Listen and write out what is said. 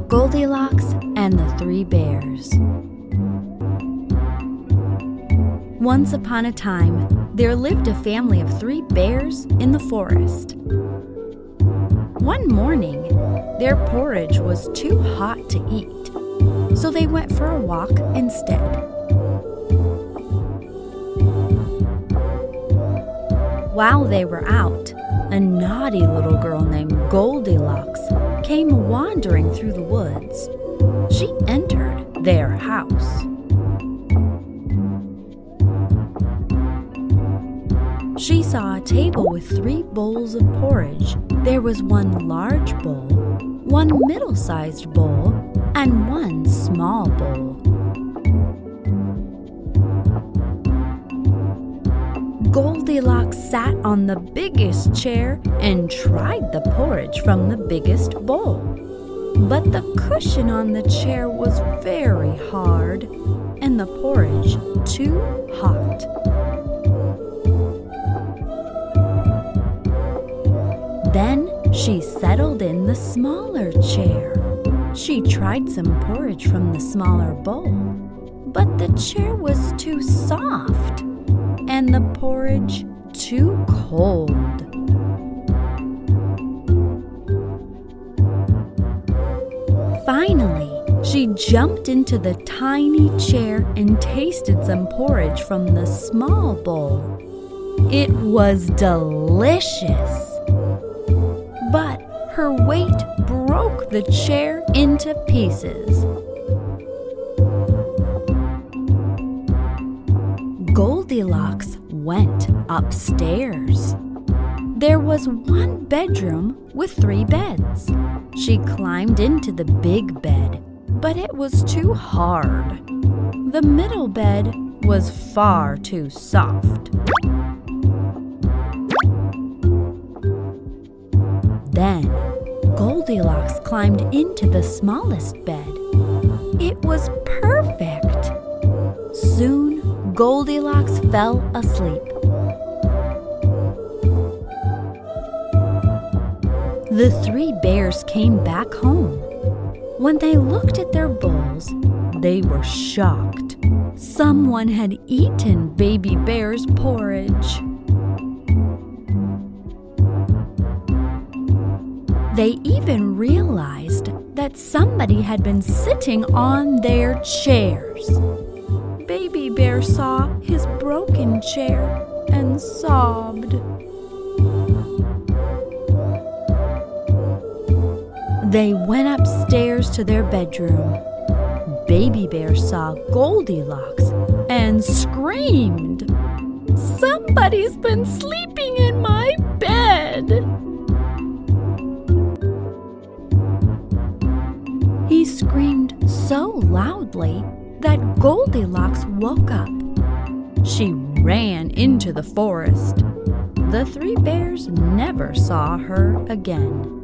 Goldilocks and the Three Bears. Once upon a time, there lived a family of 3 bears in the forest. One morning, their porridge was too hot to eat, so they went for a walk instead. While they were out, a naughty little girl named Goldilocks came wandering through the woods. She entered their house. She saw a table with 3 bowls of porridge. There was one large bowl, one middle-sized bowl, and one small bowl. Goldilocks sat on the biggest chair and tried the porridge from the biggest bowl. But the cushion on the chair was very hard and the porridge too hot. Then she settled in the smaller chair. She tried some porridge from the smaller bowl, but the chair was too soft and the porridge too cold. Finally, she jumped into the tiny chair and tasted some porridge from the small bowl. It was delicious, but her weight broke the chair into pieces. Goldilocks went upstairs. There was one bedroom with 3 beds. She climbed into the big bed, but it was too hard. The middle bed was far too soft. Then Goldilocks climbed into the smallest bed. It was perfect. Soon Goldilocks fell asleep. The 3 bears came back home. When they looked at their bowls, they were shocked. Someone had eaten Baby Bear's porridge. They even realized that somebody had been sitting on their chairs. Baby Bear saw his broken chair and sobbed. They went upstairs to their bedroom. Baby Bear saw Goldilocks and screamed, "Somebody's been sleeping in my bed!" He screamed so loudly that Goldilocks woke up. She ran into the forest. The 3 bears never saw her again.